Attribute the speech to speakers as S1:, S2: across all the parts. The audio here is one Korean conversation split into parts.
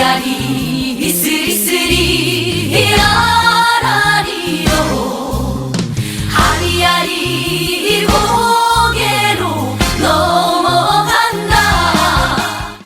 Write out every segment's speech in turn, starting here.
S1: 아리아리 스리스리 아라리요 아리아리 고개로 넘어간다.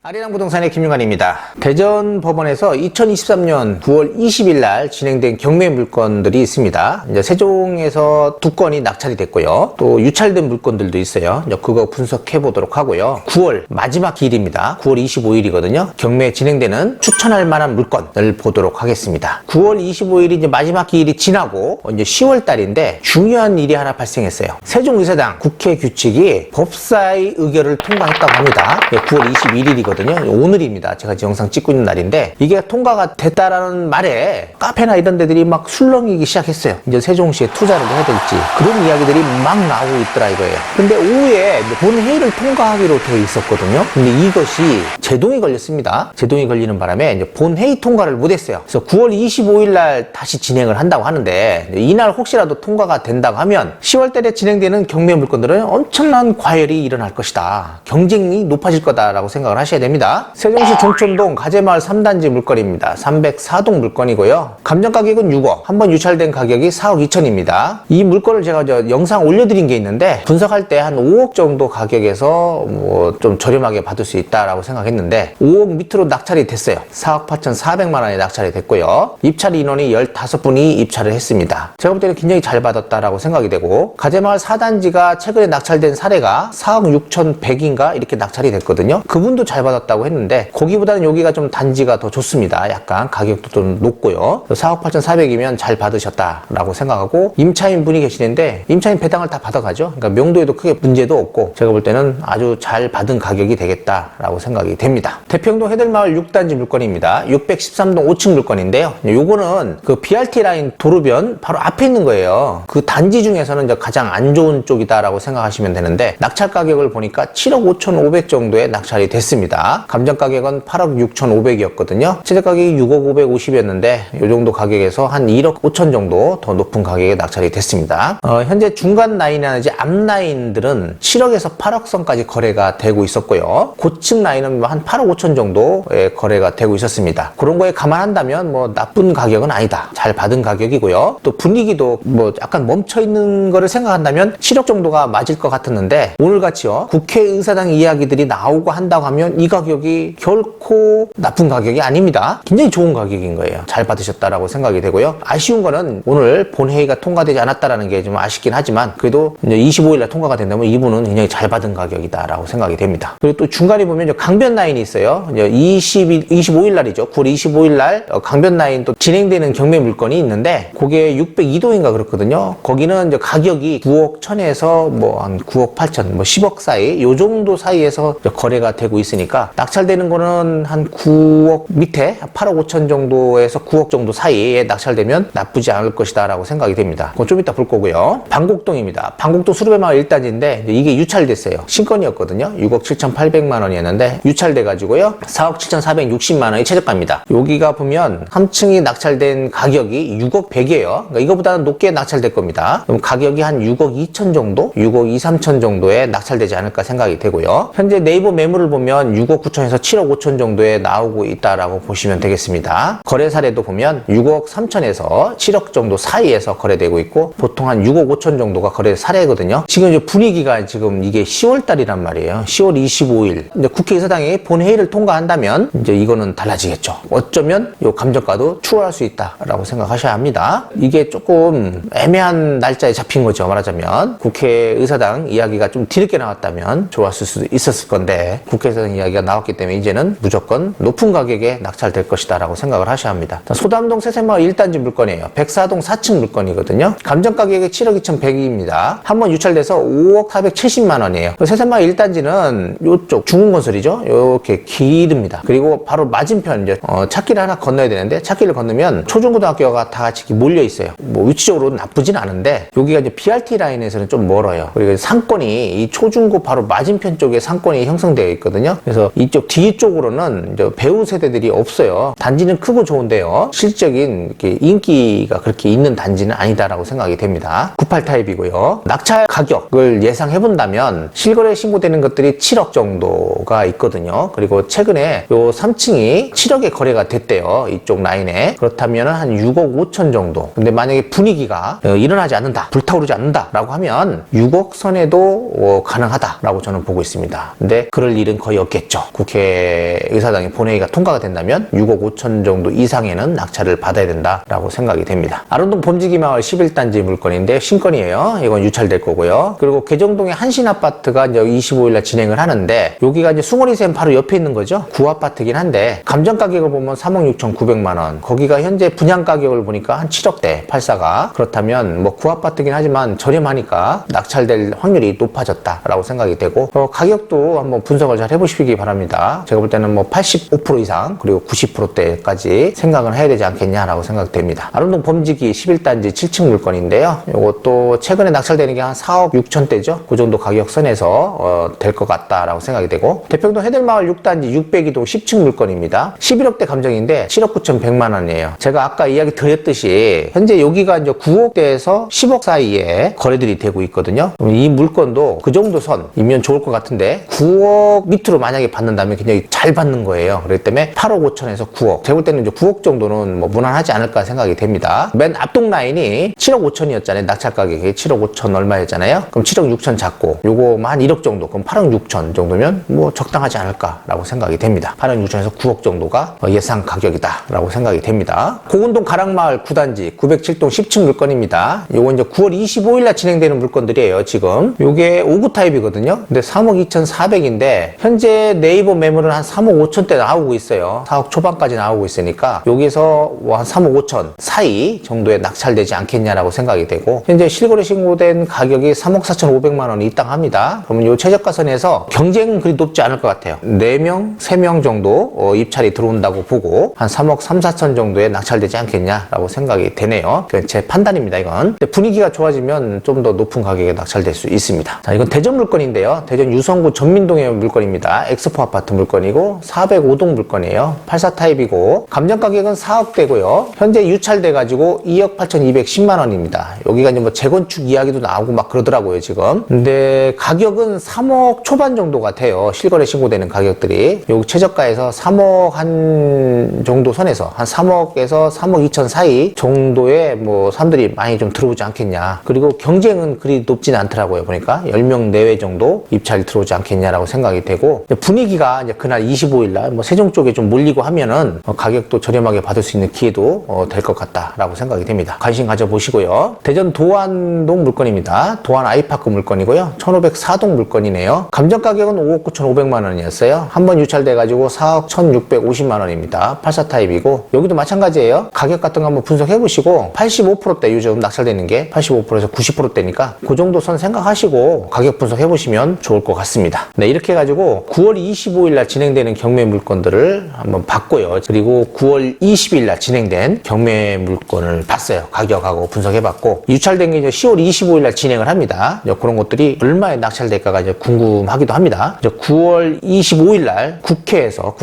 S2: 아리랑 부동산의 김윤관입니다. 대전법원에서 2023년 9월 20일 날 진행된 경매 물건들이 있습니다. 이제 세종에서 2건이 낙찰이 됐고요. 또 유찰된 물건들도 있어요. 이제 그거 분석해 보도록 하고요. 9월 마지막 기일입니다. 9월 25일이거든요. 경매 진행되는 추천할 만한 물건을 보도록 하겠습니다. 9월 25일이 이제 마지막 기일이 지나고 이제 10월 달인데 중요한 일이 하나 발생했어요. 세종의사당 국회 규칙이 법사위 의결을 통과했다고 합니다. 9월 21일이거든요. 오늘입니다. 제가 지금 영상 찍고 있는 날인데 이게 통과가 됐다라는 말에 카페나 이런 데들이 막 술렁이기 시작했어요. 이제 세종시에 투자를 해야 될지 그런 이야기들이 막 나오고 있더라 이거예요. 근데 오후에 본회의를 통과하기로 되어 있었거든요. 근데 이것이 제동이 걸렸습니다. 제동이 걸리는 바람에 이제 본회의 통과를 못했어요. 그래서 9월 25일 날 다시 진행을 한다고 하는데 이날 혹시라도 통과가 된다고 하면 10월 달에 진행되는 경매 물건들은 엄청난 과열이 일어날 것이다. 경쟁이 높아질 거다라고 생각을 하셔야 됩니다. 세종시 종촌동 가재마을 3단지 물건입니다. 304동 물건이고요. 감정 가격은 6억, 한번 유찰된 가격이 4억 2천입니다. 이 물건을 제가 영상 올려드린 게 있는데 분석할 때 한 5억 정도 가격에서 뭐 좀 저렴하게 받을 수 있다라고 생각했는데 5억 밑으로 낙찰이 됐어요. 4억 8,400만 원에 낙찰이 됐고요. 입찰 인원이 15분이 입찰을 했습니다. 제가 볼 때는 굉장히 잘 받았다라고 생각이 되고 가재마을 4단지가 최근에 낙찰된 사례가 4억 6,100인가 이렇게 낙찰이 됐거든요. 그분도 잘 받았다고 했는데 거기보다는 여기가 좀 단지가 더 좋습니다. 약간 가격도 좀 높고요. 4억 8,400이면 잘 받으셨다라고 생각하고 임차인 분이 계시는데 임차인 배당을 다 받아가죠. 그러니까 명도에도 크게 문제도 없고 제가 볼 때는 아주 잘 받은 가격이 되겠다라고 생각이 됩니다. 대평동 해들마을 6단지 물건입니다. 613동 5층 물건인데요. 요거는 그 BRT 라인 도로변 바로 앞에 있는 거예요. 그 단지 중에서는 이제 가장 안 좋은 쪽이다라고 생각하시면 되는데 낙찰 가격을 보니까 7억 5,500 정도에 낙찰이 됐습니다. 감정 가격은 8억 6,500이었거든요. 최저 가격이 6억 550이었는데 이 정도 가격에서 한 1억 5천 정도 더 높은 가격에 낙찰이 됐습니다. 현재 중간 라인이나 이제 앞 라인들은 7억에서 8억 선까지 거래가 되고 있었고요. 고층 라인은 한 8억 5천 정도의 거래가 되고 있었습니다. 그런 거에 감안한다면 뭐 나쁜 가격은 아니다. 잘 받은 가격이고요. 또 분위기도 뭐 약간 멈춰 있는 거를 생각한다면 7억 정도가 맞을 것 같았는데 오늘같이요. 국회의사당 이야기들이 나오고 한다고 하면 이 가격이 결코 나쁜 가격이 아닙니다. 굉장히 좋은 가격인 거예요. 잘 받으셨다라고 생각이 되고요. 아쉬운 거는 오늘 본회의가 통과되지 않았다라는 게 좀 아쉽긴 하지만 그래도 이제 25일날 통과가 된다면 이분은 굉장히 잘 받은 가격이다라고 생각이 됩니다. 그리고 또 중간에 보면 강변 라인이 있어요. 이제 25일날이죠. 9월 25일날 강변 라인 또 진행되는 경매 물건이 있는데 그게 602동인가 그렇거든요. 거기는 이제 가격이 9억 1천에서 뭐 한 9억 8천, 뭐 10억 사이 요 정도 사이에서 거래가 되고 있으니까 낙찰되는 거는 한 9억 밑에 8억 5천 정도에서 9억 정도 사이에 낙찰되면 나쁘지 않을 것이다 라고 생각이 됩니다. 그건 좀 이따 볼 거고요. 방곡동입니다. 방곡동 수르베마을 1단지인데 이게 유찰됐어요. 신건이었거든요. 6억 7,800만 원이었는데 유찰돼 가지고요. 4억 7,460만 원이 최저가입니다. 여기가 보면 3층이 낙찰된 가격이 6억 100이에요. 그러니까 이거보다는 높게 낙찰될 겁니다. 그럼 가격이 한 6억 2천 정도? 6억 2, 3천 정도에 낙찰되지 않을까 생각이 되고요. 현재 네이버 매물을 보면 6억 9천에서 7억 5천 정도에 나오고 있다라고 보시면 되겠습니다. 거래 사례도 보면 6억 3천에서 7억 정도 사이에서 거래되고 있고 보통 한 6억 5천 정도가 거래 사례거든요. 지금 이제 분위기가 지금 이게 10월 달이란 말이에요. 10월 25일. 이제 국회의사당이 본회의를 통과한다면 이제 이거는 달라지겠죠. 어쩌면 이 감정가도 추월할 수 있다라고 생각하셔야 합니다. 이게 조금 애매한 날짜에 잡힌 거죠. 말하자면 국회의사당 이야기가 좀 뒤늦게 나왔다면 좋았을 수도 있었을 건데 국회의사당 이야기가 나왔기 때문에 이제는 무조건 높은 가격에 낙찰될 것이다 라고 생각을 하셔야 합니다. 소담동 세세마을 1단지 물건이에요. 104동 4층 물건이거든요. 감정 가격이 7억 2,100입니다. 한번 유찰돼서 5억 470만 원이에요. 세세마을 1단지는 이쪽 중흥건설이죠. 이렇게 길입니다. 그리고 바로 맞은편 이제 찾기를 하나 건너야 되는데 찾기를 건너면 초중고등학교가 다 같이 몰려 있어요. 뭐 위치적으로 나쁘진 않은데 여기가 이제 BRT 라인에서는 좀 멀어요. 그리고 상권이 이 초중고 바로 맞은편 쪽에 상권이 형성되어 있거든요. 그래서 그래서 이쪽 뒤쪽으로는 이제 배우 세대들이 없어요. 단지는 크고 좋은데요. 실질적인 이렇게 인기가 그렇게 있는 단지는 아니다라고 생각이 됩니다. 98 타입이고요. 낙찰 가격을 예상해 본다면 실거래 신고되는 것들이 7억 정도가 있거든요. 그리고 최근에 요 3층이 7억에 거래가 됐대요. 이쪽 라인에. 그렇다면 한 6억 5천 정도. 근데 만약에 분위기가 일어나지 않는다, 불타오르지 않는다라고 하면 6억 선에도 가능하다라고 저는 보고 있습니다. 근데 그럴 일은 거의 없겠죠. 국회의사당의 본회의가 통과가 된다면 6억 5천 정도 이상에는 낙찰을 받아야 된다라고 생각이 됩니다. 아름동 범지기마을 11단지 물건인데 신건이에요. 이건 유찰될 거고요. 그리고 개정동의 한신아파트가 이제 25일날 진행을 하는데 여기가 이제 숭어리샘 바로 옆에 있는 거죠. 구아파트긴 한데 감정 가격을 보면 3억 6,900만 원. 거기가 현재 분양 가격을 보니까 한 7억대 84가. 그렇다면 뭐 구아파트긴 하지만 저렴하니까 낙찰될 확률이 높아졌다라고 생각이 되고 가격도 한번 분석을 잘 해보시기 바랍니다. 제가 볼 때는 뭐 85% 이상 그리고 90%대까지 생각을 해야 되지 않겠냐라고 생각됩니다. 아름동 범지기 11단지 7층 물건인데요. 이것도 최근에 낙찰되는 게 한 4억 6천대죠. 그 정도 가격 선에서 될 것 같다라고 생각이 되고 대평동 해들마을 6단지 602동 10층 물건입니다. 11억대 감정인데 7억 9,100만 원이에요. 제가 아까 이야기 드렸듯이 현재 여기가 이제 9억대에서 10억 사이에 거래들이 되고 있거든요. 이 물건도 그 정도 선이면 좋을 것 같은데 9억 밑으로 만약에 받는다면 굉장히 잘 받는 거예요. 그렇기 때문에 8억 5천에서 9억. 제가 볼 때는 이제 9억 정도는 뭐 무난하지 않을까 생각이 됩니다. 맨 앞동 라인이 7억 5천이었잖아요. 낙찰 가격이 7억 5천 얼마였잖아요. 그럼 7억 6천 잡고 요거 한 1억 정도. 그럼 8억 6천 정도면 뭐 적당하지 않을까라고 생각이 됩니다. 8억 6천에서 9억 정도가 예상 가격이다라고 생각이 됩니다. 고운동 가락마을 9단지 907동 10층 물건입니다. 요거 이제 9월 25일날 진행되는 물건들이에요. 지금 요게 5구 타입이거든요. 근데 3억 2,400인데 현재 네이버 매물은 한 3억 5천대 나오고 있어요. 4억 초반까지 나오고 있으니까 여기서 한 3억 5천 사이 정도에 낙찰되지 않겠냐라고 생각이 되고 현재 실거래 신고된 가격이 3억 4,500만 원이 입당합니다. 그러면 요 최저가선에서 경쟁은 그리 높지 않을 것 같아요. 4명, 3명 정도 입찰이 들어온다고 보고 한 3억 3, 4천 정도에 낙찰되지 않겠냐라고 생각이 되네요. 제 판단입니다. 이건 분위기가 좋아지면 좀 더 높은 가격에 낙찰될 수 있습니다. 자, 이건 대전 물건인데요. 대전 유성구 전민동의 물건입니다. 엑스포 아파트 물건이고 405동 물건이에요. 84 타입이고 감정 가격은 4억대고요. 현재 유찰돼 가지고 2억 8,210만 원입니다. 여기가 이제 뭐 재건축 이야기도 나오고 막 그러더라고요, 지금. 근데 가격은 3억 초반 정도 같아요. 실거래 신고되는 가격들이. 여기 최저가에서 3억 한 정도 선에서 한 3억에서 3억 2천 사이 정도의 뭐 사람들이 많이 좀 들어오지 않겠냐. 그리고 경쟁은 그리 높진 않더라고요. 보니까 10명 내외 정도 입찰이 들어오지 않겠냐라고 생각이 되고 분위기가 이제 그날 25일날 뭐 세종 쪽에 좀 몰리고 하면은 가격도 저렴하게 받을 수 있는 기회도 될 것 같다라고 생각이 됩니다. 관심 가져보시고요. 대전 도안동 물건입니다. 도안 아이파크 물건이고요. 1504동 물건이네요. 감정 가격은 5억 9,500만 원이었어요. 한번 유찰돼가지고 4억 1,650만 원입니다. 84 타입이고 여기도 마찬가지예요. 가격 같은 거 한번 분석해보시고 85%대 요즘 낙찰되는 게 85%에서 90%대니까 그 정도 선 생각하시고 가격 분석해보시면 좋을 것 같습니다. 네, 이렇게 해가지고 9월 25일날 진행되는 경매 물건들을 한번 봤고요. 그리고 9월 20일날 진행된 경매 물건을 봤어요. 가격하고 분석해봤고 유찰된 게 이제 10월 25일날 진행을 합니다. 그런 것들이 얼마에 낙찰될까가 이제 궁금하기도 합니다. 이제 9월 25일날 국회에서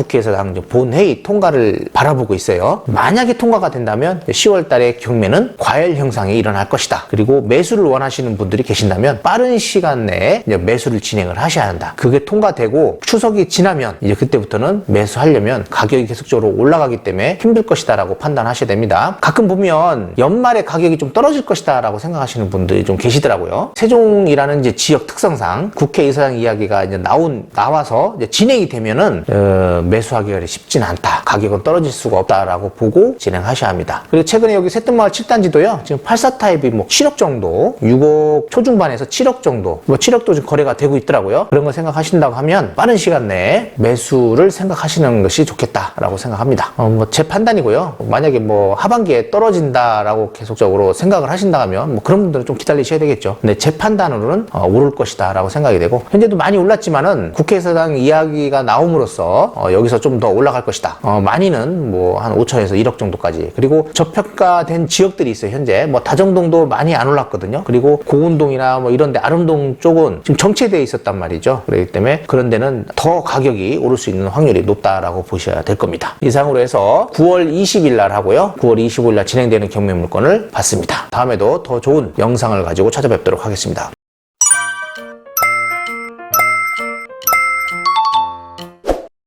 S2: 본회의 통과를 바라보고 있어요. 만약에 통과가 된다면 10월 달에 경매는 과열 형상이 일어날 것이다. 그리고 매수를 원하시는 분들이 계신다면 빠른 시간 내에 이제 매수를 진행을 하셔야 한다. 그게 통과되고 추석이 지나면 이제 그때부터는 매수하려면 가격이 계속적으로 올라가기 때문에 힘들 것이다 라고 판단하셔야 됩니다. 가끔 보면 연말에 가격이 좀 떨어질 것이다 라고 생각하시는 분들이 좀 계시더라고요. 세종이라는 이제 지역 특성상 국회의사당 이야기가 이제 나와서 이제 진행이 되면은 매수하기가 쉽지는 않다. 가격은 떨어질 수가 없다라고 보고 진행하셔야 합니다. 그리고 최근에 여기 새뜸마을 7단지도요. 지금 84 타입이 뭐 7억 정도, 6억 초중반에서 7억 정도, 뭐 7억도 지금 거래가 되고 있더라고요. 그런 거 생각하신다고 하면 빠른 시간 내에 매수를 생각하시는 것이 좋겠다라고 생각합니다. 뭐 제 판단이고요. 만약에 뭐 하반기에 떨어진다라고 계속적으로 생각을 하신다 하면 뭐 그런 분들은 좀 기다리셔야 되겠죠. 근데 제 판단으로는 오를 것이다라고 생각이 되고 현재도 많이 올랐지만은 국회의사당 이야기가 나옴으로써 여기서 좀 더 올라갈 것이다. 많이는 뭐 한 5천에서 1억 정도까지. 그리고 저평가된 지역들이 있어요. 현재 뭐 다정동도 많이 안 올랐거든요. 그리고 고운동이나 뭐 이런데 아름동 쪽은 지금 정체되어 있었단 말이죠. 그렇기 때문에 그런 데는 더 더 가격이 오를 수 있는 확률이 높다라고 보셔야 될 겁니다. 이상으로 해서 9월 20일 날 하고요. 9월 25일 날 진행되는 경매 물건을 봤습니다. 다음에도 더 좋은 영상을 가지고 찾아뵙도록 하겠습니다.